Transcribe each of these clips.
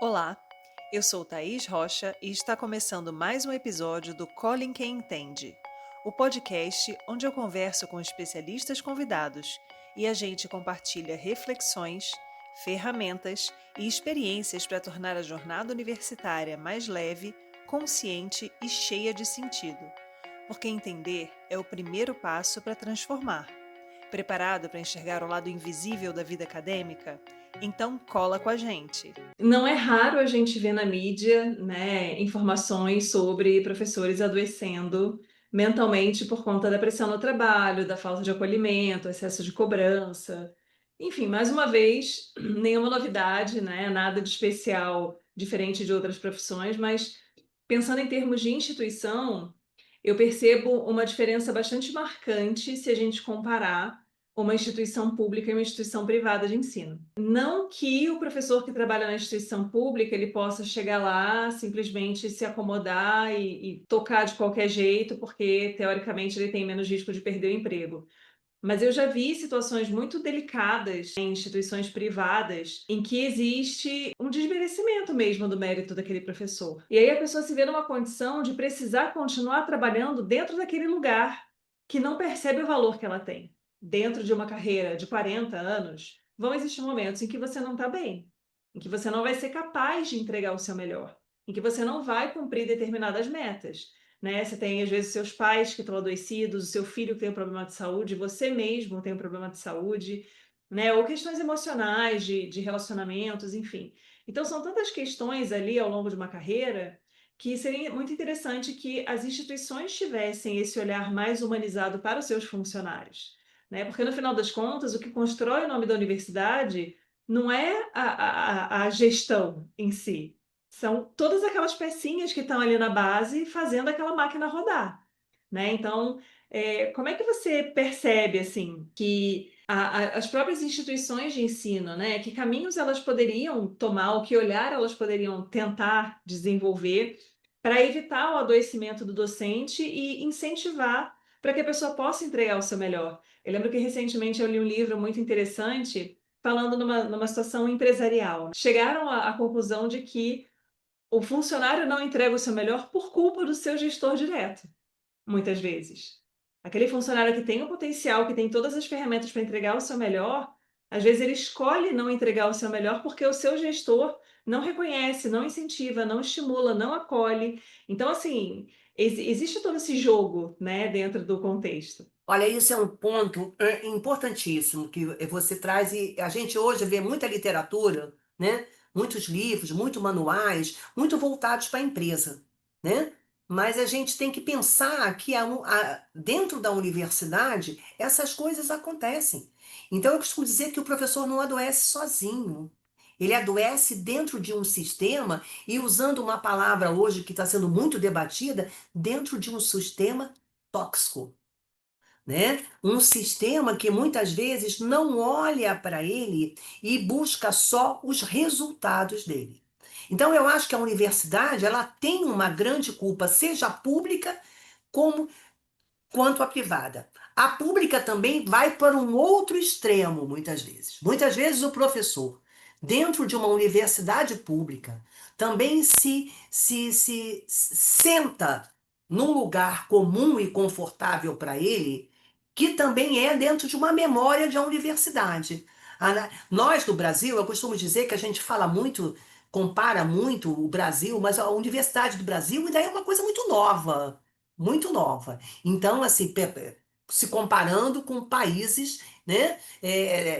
Olá, eu sou Thaís Rocha e está começando mais um episódio do Colin Quem Entende, o podcast onde eu converso com especialistas convidados e a gente compartilha reflexões, ferramentas e experiências para tornar a jornada universitária mais leve, consciente e cheia de sentido. Porque entender é o primeiro passo para transformar. Preparado para enxergar o lado invisível da vida acadêmica? Então cola com a gente! Não é raro a gente ver na mídia, né, informações sobre professores adoecendo mentalmente por conta da pressão no trabalho, da falta de acolhimento, excesso de cobrança. Enfim, mais uma vez, nenhuma novidade, né, nada de especial, diferente de outras profissões, mas pensando em termos de instituição, eu percebo uma diferença bastante marcante se a gente comparar uma instituição pública e uma instituição privada de ensino. Não que o professor que trabalha na instituição pública ele possa chegar lá, simplesmente se acomodar e tocar de qualquer jeito, porque teoricamente ele tem menos risco de perder o emprego. Mas eu já vi situações muito delicadas em instituições privadas em que existe um desmerecimento mesmo do mérito daquele professor. E aí a pessoa se vê numa condição de precisar continuar trabalhando dentro daquele lugar que não percebe o valor que ela tem. Dentro de uma carreira de 40 anos, vão existir momentos em que você não está bem, em que você não vai ser capaz de entregar o seu melhor, em que você não vai cumprir determinadas metas. Né? Você tem, às vezes, seus pais que estão adoecidos, o seu filho que tem um problema de saúde, você mesmo tem um problema de saúde, né? Ou questões emocionais, de relacionamentos, enfim. Então, são tantas questões ali ao longo de uma carreira que seria muito interessante que as instituições tivessem esse olhar mais humanizado para os seus funcionários. Né? Porque, no final das contas, o que constrói o nome da universidade não é a gestão em si, são todas aquelas pecinhas que estão ali na base fazendo aquela máquina rodar, né? Então, como é que você percebe, assim, que as próprias instituições de ensino, né, que caminhos elas poderiam tomar, ou que olhar elas poderiam tentar desenvolver para evitar o adoecimento do docente e incentivar para que a pessoa possa entregar o seu melhor? Eu lembro que recentemente eu li um livro muito interessante falando numa situação empresarial. Chegaram à conclusão de que o funcionário não entrega o seu melhor por culpa do seu gestor direto, muitas vezes. Aquele funcionário que tem o potencial, que tem todas as ferramentas para entregar o seu melhor, às vezes ele escolhe não entregar o seu melhor porque o seu gestor não reconhece, não incentiva, não estimula, não acolhe. Então, assim, existe todo esse jogo, né, dentro do contexto. Olha, isso é um ponto importantíssimo que você traz, e a gente hoje vê muita literatura, né? Muitos livros, muitos manuais, muito voltados para a empresa, né? Mas a gente tem que pensar que dentro da universidade essas coisas acontecem. Então eu costumo dizer que o professor não adoece sozinho. Ele adoece dentro de um sistema e usando uma palavra hoje que está sendo muito debatida, dentro de um sistema tóxico, né? Um sistema que muitas vezes não olha para ele e busca só os resultados dele. Então eu acho que a universidade ela tem uma grande culpa, seja a pública como quanto a privada. A pública também vai para um outro extremo muitas vezes. Muitas vezes o professor dentro de uma universidade pública também se senta num lugar comum e confortável para ele, que também é dentro de uma memória de uma universidade. Nós, no Brasil, eu costumo dizer que a gente fala muito, compara muito o Brasil, mas a Universidade do Brasil ainda é uma coisa muito nova, muito nova. Então, assim, se comparando com países, né,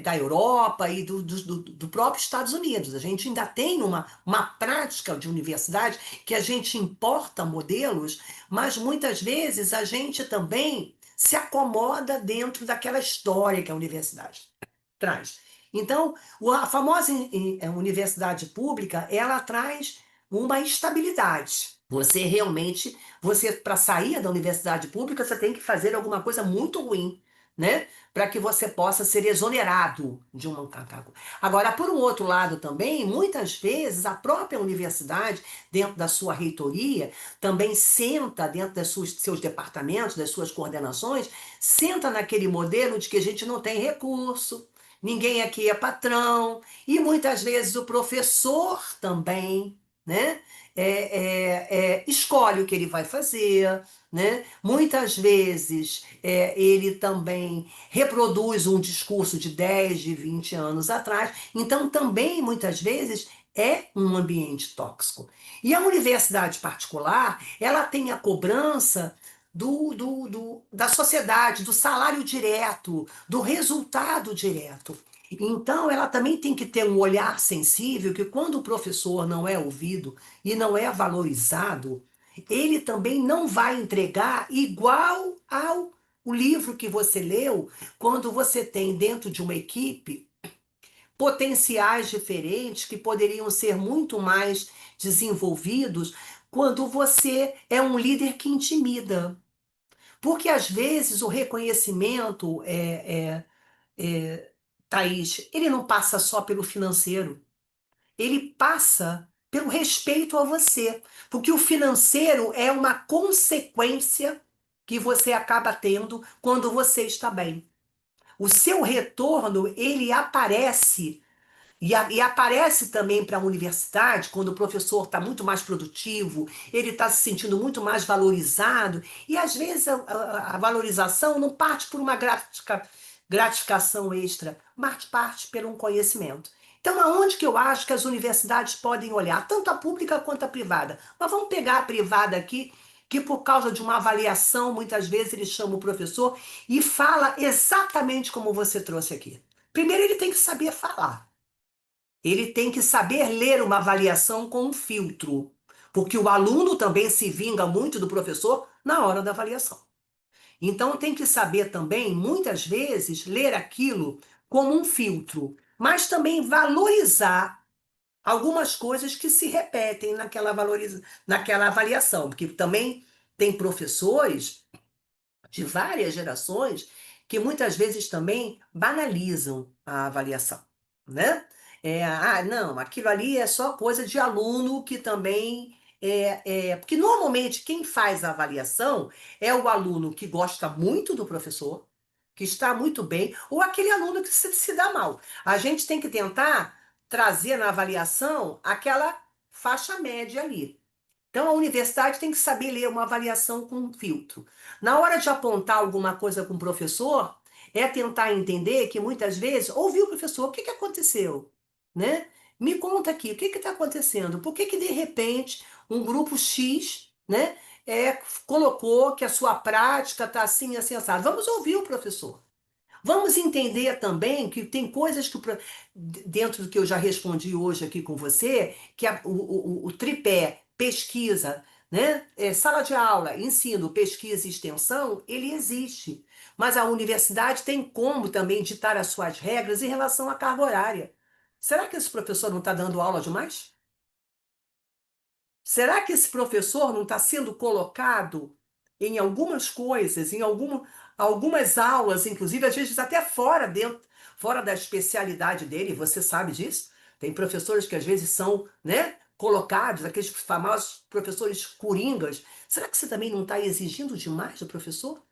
da Europa e do próprio Estados Unidos. A gente ainda tem uma prática de universidade que a gente importa modelos, mas muitas vezes a gente também se acomoda dentro daquela história que a universidade traz. Então, a famosa universidade pública, ela traz uma estabilidade. Você para sair da universidade pública, você tem que fazer alguma coisa muito ruim, né? Para que você possa ser exonerado de um cargo. Agora, por um outro lado também, muitas vezes a própria universidade, dentro da sua reitoria, também senta dentro seus departamentos, das suas coordenações, senta naquele modelo de que a gente não tem recurso, ninguém aqui é patrão, e muitas vezes o professor também, né? Escolhe o que ele vai fazer, né? Muitas vezes ele também reproduz um discurso de 10, de 20 anos atrás, então também muitas vezes é um ambiente tóxico. E a universidade particular, ela tem a cobrança da sociedade, do salário direto, do resultado direto. Então, ela também tem que ter um olhar sensível que, quando o professor não é ouvido e não é valorizado, ele também não vai entregar igual ao o livro que você leu, quando você tem dentro de uma equipe potenciais diferentes que poderiam ser muito mais desenvolvidos quando você é um líder que intimida. Porque às vezes o reconhecimento, Thaís, ele não passa só pelo financeiro, ele passa pelo respeito a você. Porque o financeiro é uma consequência que você acaba tendo quando você está bem. O seu retorno, ele aparece e aparece também para a universidade, quando o professor está muito mais produtivo, ele está se sentindo muito mais valorizado, e às vezes a valorização não parte por uma gratificação extra, mas parte por um conhecimento. Então, aonde que eu acho que as universidades podem olhar, tanto a pública quanto a privada? Mas vamos pegar a privada aqui, que por causa de uma avaliação, muitas vezes ele chama o professor e fala exatamente como você trouxe aqui. Primeiro, ele tem que saber falar. Ele tem que saber ler uma avaliação com um filtro, porque o aluno também se vinga muito do professor na hora da avaliação. Então, tem que saber também, muitas vezes, ler aquilo como um filtro, mas também valorizar algumas coisas que se repetem naquela avaliação, porque também tem professores de várias gerações que muitas vezes também banalizam a avaliação, né? Não, aquilo ali é só coisa de aluno que também porque normalmente quem faz a avaliação é o aluno que gosta muito do professor, que está muito bem, ou aquele aluno que se dá mal. A gente tem que tentar trazer na avaliação aquela faixa média ali. Então, a universidade tem que saber ler uma avaliação com um filtro. Na hora de apontar alguma coisa com o professor, é tentar entender que muitas vezes, ouvir o professor, o que que aconteceu? Né? Me conta aqui, o que está acontecendo? Por que que, de repente, um grupo X, né, colocou que a sua prática está assim, assim, assado? Vamos ouvir o professor. Vamos entender também que tem coisas que, dentro do que eu já respondi hoje aqui com você, que o tripé pesquisa, né? Sala de aula, ensino, pesquisa e extensão, ele existe. Mas a universidade tem como também ditar as suas regras em relação à carga horária. Será que esse professor não está dando aula demais? Será que esse professor não está sendo colocado em algumas coisas, algumas aulas, inclusive, às vezes até fora da especialidade dele, você sabe disso? Tem professores que às vezes são, né, colocados, aqueles famosos professores coringas. Será que você também não está exigindo demais do professor?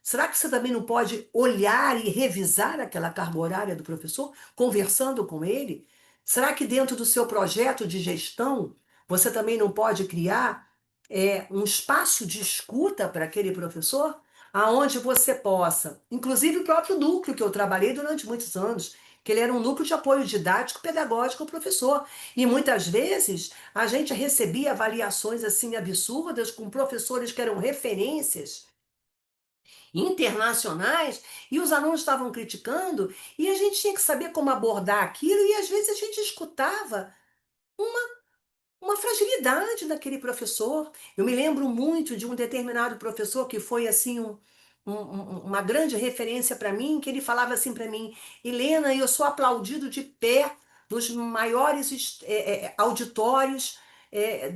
Será que você também não pode olhar e revisar aquela carga horária do professor, conversando com ele? Será que dentro do seu projeto de gestão você também não pode criar um espaço de escuta para aquele professor, aonde você possa, inclusive o próprio núcleo que eu trabalhei durante muitos anos, que ele era um núcleo de apoio didático pedagógico ao professor. E muitas vezes a gente recebia avaliações assim absurdas com professores que eram referências internacionais, e os alunos estavam criticando, e a gente tinha que saber como abordar aquilo, e às vezes a gente escutava uma fragilidade daquele professor. Eu me lembro muito de um determinado professor que foi assim uma grande referência para mim, que ele falava assim para mim: Helena, eu sou aplaudido de pé nos maiores auditórios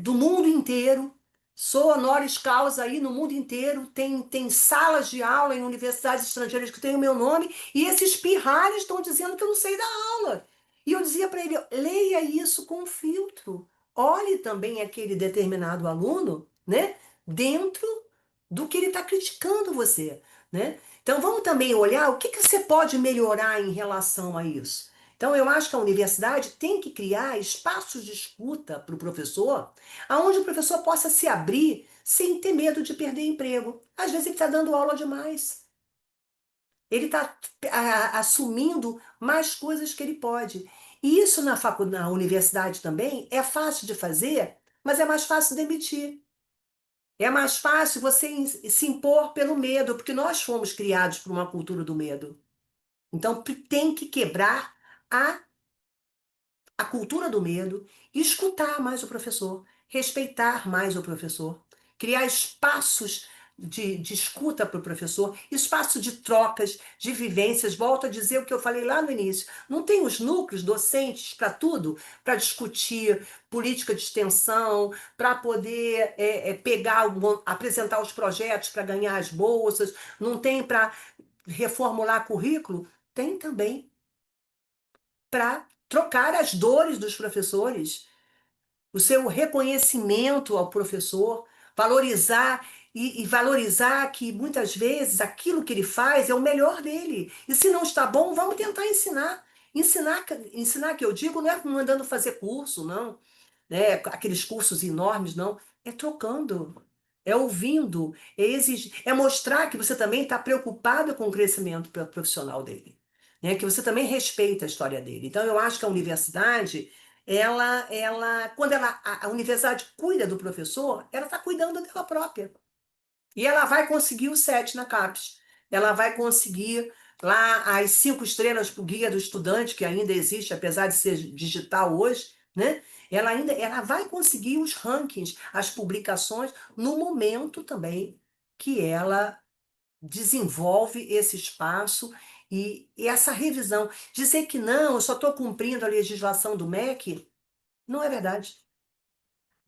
do mundo inteiro. Sou honoris causa aí no mundo inteiro. Tem salas de aula em universidades estrangeiras que têm o meu nome, e esses pirralhos estão dizendo que eu não sei dar aula. E eu dizia para ele: leia isso com filtro. Olhe também aquele determinado aluno, né, dentro do que ele está criticando você. né? Então vamos também olhar o que que você pode melhorar em relação a isso. Então eu acho que a universidade tem que criar espaços de escuta para o professor, aonde o professor possa se abrir sem ter medo de perder emprego. Às vezes ele está dando aula demais. Ele está assumindo mais coisas que ele pode. E isso na universidade também é fácil de fazer, mas é mais fácil demitir. É mais fácil você se impor pelo medo, porque nós fomos criados por uma cultura do medo. Então tem que quebrar a a cultura do medo, escutar mais o professor, respeitar mais o professor, criar espaços de escuta para o professor, espaço de trocas, de vivências. Volto a dizer o que eu falei lá no início. Não tem os núcleos docentes para tudo, para discutir política de extensão, para poder apresentar os projetos para ganhar as bolsas, não tem para reformular currículo? Tem também para trocar as dores dos professores, o seu reconhecimento ao professor, valorizar e valorizar que muitas vezes aquilo que ele faz é o melhor dele. E se não está bom, vamos tentar ensinar. Ensinar que eu digo não é mandando fazer curso, não, né? Aqueles cursos enormes, não. É trocando, é ouvindo, é exigir, é mostrar que você também está preocupado com o crescimento profissional dele, né? Que você também respeita a história dele. Então, eu acho que a universidade, quando a universidade cuida do professor, ela está cuidando dela própria. E ela vai conseguir o 7 na CAPES. Ela vai conseguir lá as 5 estrelas para o guia do estudante, que ainda existe, apesar de ser digital hoje, né? Ela vai conseguir os rankings, as publicações, no momento também que ela desenvolve esse espaço e essa revisão. Dizer que não, eu só estou cumprindo a legislação do MEC, não é verdade.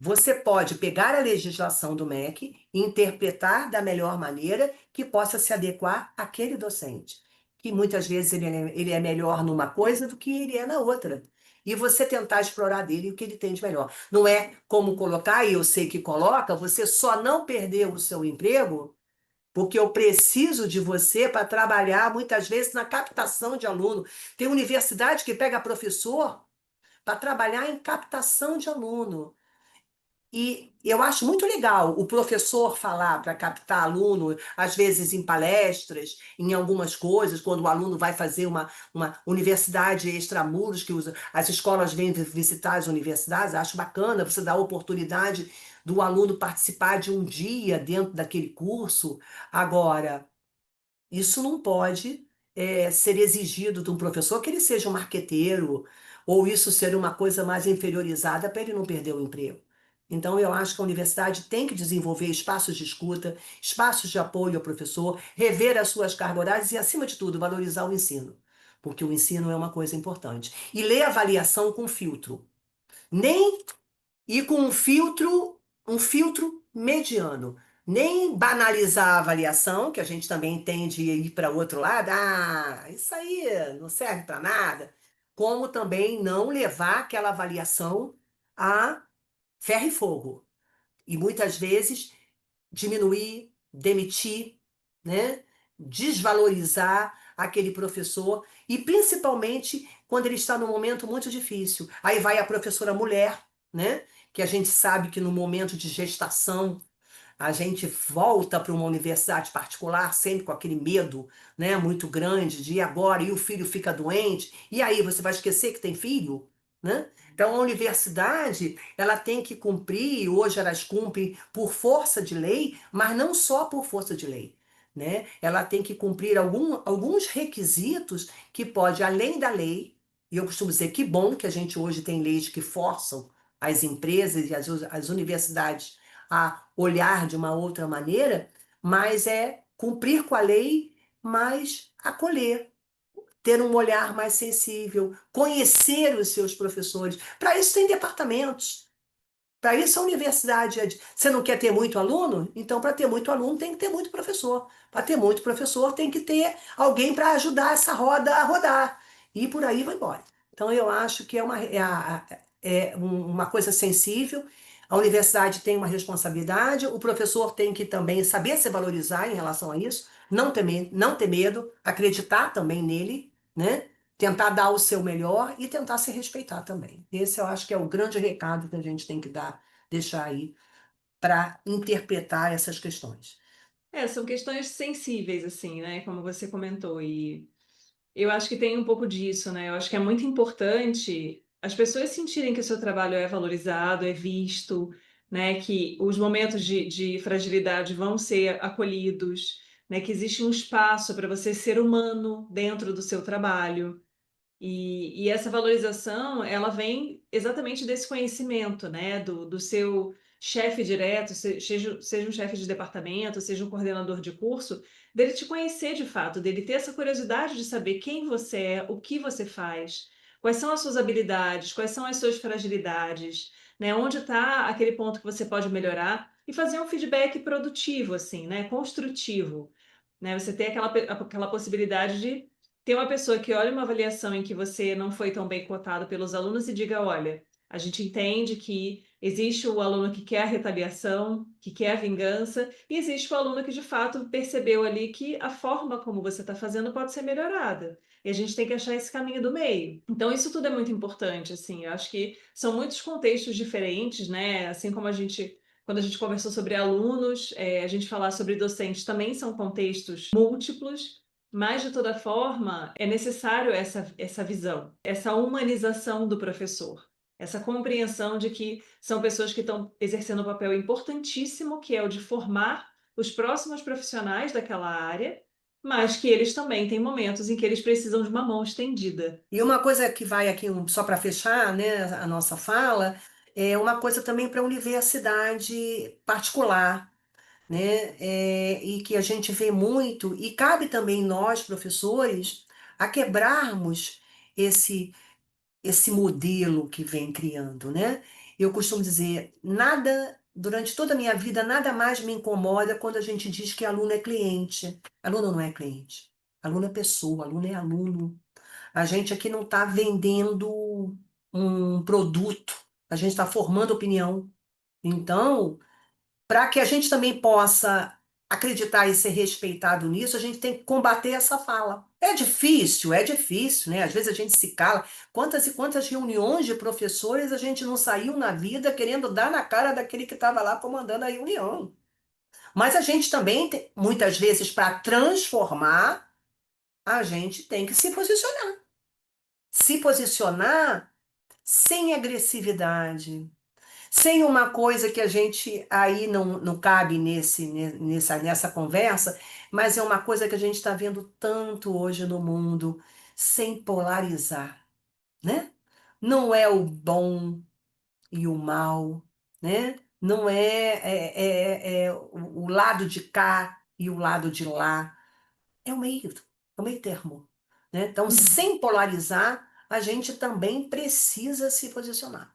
Você pode pegar a legislação do MEC e interpretar da melhor maneira que possa se adequar àquele docente, que muitas vezes ele é melhor numa coisa do que ele é na outra. E você tentar explorar dele o que ele tem de melhor. Não é como colocar, e eu sei que coloca, você só não perdeu o seu emprego porque eu preciso de você para trabalhar muitas vezes na captação de aluno. Tem universidade que pega professor para trabalhar em captação de aluno. E eu acho muito legal o professor falar para captar aluno, às vezes em palestras, em algumas coisas, quando o aluno vai fazer uma universidade extramuros, que as escolas vêm visitar as universidades, acho bacana você dar a oportunidade do aluno participar de um dia dentro daquele curso. Agora, isso não pode ser exigido de um professor que ele seja um marqueteiro, ou isso ser uma coisa mais inferiorizada para ele não perder o emprego. Então, eu acho que a universidade tem que desenvolver espaços de escuta, espaços de apoio ao professor, rever as suas cargas horárias e, acima de tudo, valorizar o ensino, porque o ensino é uma coisa importante. E ler a avaliação com filtro. Nem e com um filtro mediano. Nem banalizar a avaliação, que a gente também tende a ir para o outro lado, isso aí não serve para nada, como também não levar aquela avaliação a ferro e fogo. E muitas vezes diminuir, demitir, né? Desvalorizar aquele professor e principalmente quando ele está num momento muito difícil. Aí vai a professora mulher, né? Que a gente sabe que no momento de gestação a gente volta para uma universidade particular sempre com aquele medo, né, muito grande de ir agora e o filho fica doente, e aí você vai esquecer que tem filho, né? Então a universidade, ela tem que cumprir, hoje elas cumprem por força de lei, mas não só por força de lei, né? Ela tem que cumprir alguns requisitos que pode, além da lei, e eu costumo dizer que bom que a gente hoje tem leis que forçam as empresas e as universidades a olhar de uma outra maneira, mas é cumprir com a lei, mas acolher, ter um olhar mais sensível, conhecer os seus professores. Para isso tem departamentos. Para isso a universidade você não quer ter muito aluno? Então, para ter muito aluno, tem que ter muito professor. Para ter muito professor, tem que ter alguém para ajudar essa roda a rodar. E por aí vai embora. Então, eu acho que uma coisa sensível. A universidade tem uma responsabilidade, o professor tem que também saber se valorizar em relação a isso, não ter medo, acreditar também nele, né? Tentar dar o seu melhor e tentar se respeitar também. Esse eu acho que é o grande recado que a gente tem que deixar aí para interpretar essas questões. São questões sensíveis, assim, né? Como você comentou, e eu acho que tem um pouco disso, né? Eu acho que é muito importante as pessoas sentirem que o seu trabalho é valorizado, é visto, né? Que os momentos de fragilidade vão ser acolhidos, né? Que existe um espaço para você ser humano dentro do seu trabalho. E essa valorização, ela vem exatamente desse conhecimento, né? Do seu chefe direto, seja um chefe de departamento, seja um coordenador de curso, dele te conhecer de fato, dele ter essa curiosidade de saber quem você é, o que você faz, quais são as suas habilidades, quais são as suas fragilidades, né? Onde está aquele ponto que você pode melhorar e fazer um feedback produtivo, assim, né? Construtivo, né? Você ter aquela possibilidade de ter uma pessoa que olha uma avaliação em que você não foi tão bem cotado pelos alunos e diga, olha, a gente entende que existe o aluno que quer a retaliação, que quer a vingança, e existe o aluno que de fato percebeu ali que a forma como você está fazendo pode ser melhorada. E a gente tem que achar esse caminho do meio. Então, isso tudo é muito importante, assim. Eu acho que são muitos contextos diferentes, né? Assim como quando a gente conversou sobre alunos, a gente falar sobre docentes também são contextos múltiplos, mas, de toda forma, é necessário essa visão, essa humanização do professor, essa compreensão de que são pessoas que estão exercendo um papel importantíssimo, que é o de formar os próximos profissionais daquela área, mas que eles também têm momentos em que eles precisam de uma mão estendida. E uma coisa que vai aqui, só para fechar, né, a nossa fala, é uma coisa também para a universidade particular, né, e que a gente vê muito, e cabe também nós, professores, a quebrarmos esse, esse modelo que vem criando, né? Eu costumo dizer, durante toda a minha vida, nada mais me incomoda quando a gente diz que aluno é cliente. Aluno não é cliente. Aluno é pessoa, aluno é aluno. A gente aqui não está vendendo um produto, a gente está formando opinião. Então, para que a gente também possa acreditar e ser respeitado nisso, a gente tem que combater essa fala. É difícil, né? Às vezes a gente se cala. Quantas e quantas reuniões de professores a gente não saiu na vida querendo dar na cara daquele que estava lá comandando a reunião. Mas a gente também, muitas vezes, para transformar, a gente tem que se posicionar. Se posicionar sem agressividade, sem uma coisa que a gente aí não cabe nessa conversa, mas é uma coisa que a gente está vendo tanto hoje no mundo, sem polarizar, né? Não é o bom e o mal, né? Não é o lado de cá e o lado de lá. É o meio termo, né? Então, sem polarizar, a gente também precisa se posicionar.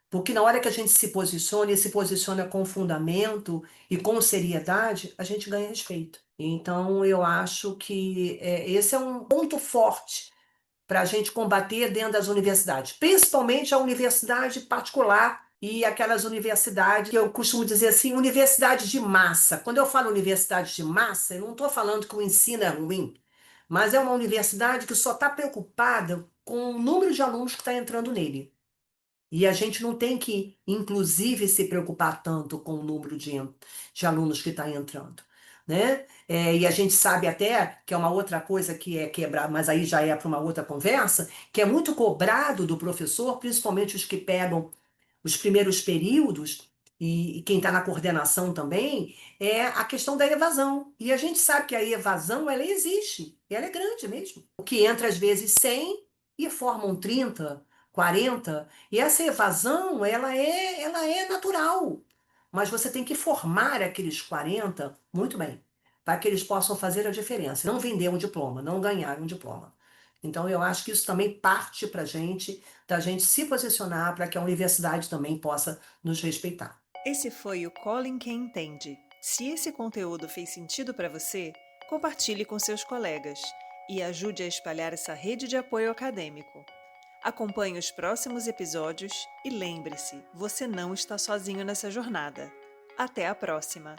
Porque na hora que a gente se posiciona e se posiciona com fundamento e com seriedade, a gente ganha respeito. Então, eu acho que esse é um ponto forte para a gente combater dentro das universidades, principalmente a universidade particular e aquelas universidades que eu costumo dizer assim, universidade de massa. Quando eu falo universidade de massa, eu não estou falando que o ensino é ruim, mas é uma universidade que só está preocupada com o número de alunos que está entrando nele. E a gente não tem que, inclusive, se preocupar tanto com o número de alunos que está entrando, né? E a gente sabe até que é uma outra coisa que é quebrar, mas aí já é para uma outra conversa, que é muito cobrado do professor, principalmente os que pegam os primeiros períodos, e quem está na coordenação também, é a questão da evasão. E a gente sabe que a evasão, ela existe, e ela é grande mesmo. O que entra às vezes 100 e formam 30, 40, e essa evasão, ela é natural. Mas você tem que formar aqueles 40 muito bem, para que eles possam fazer a diferença. Não vender um diploma, não ganhar um diploma. Então, eu acho que isso também parte para a gente, da gente se posicionar para que a universidade também possa nos respeitar. Esse foi o Colin Quem Entende. Se esse conteúdo fez sentido para você, compartilhe com seus colegas e ajude a espalhar essa rede de apoio acadêmico. Acompanhe os próximos episódios e lembre-se, você não está sozinho nessa jornada. Até a próxima!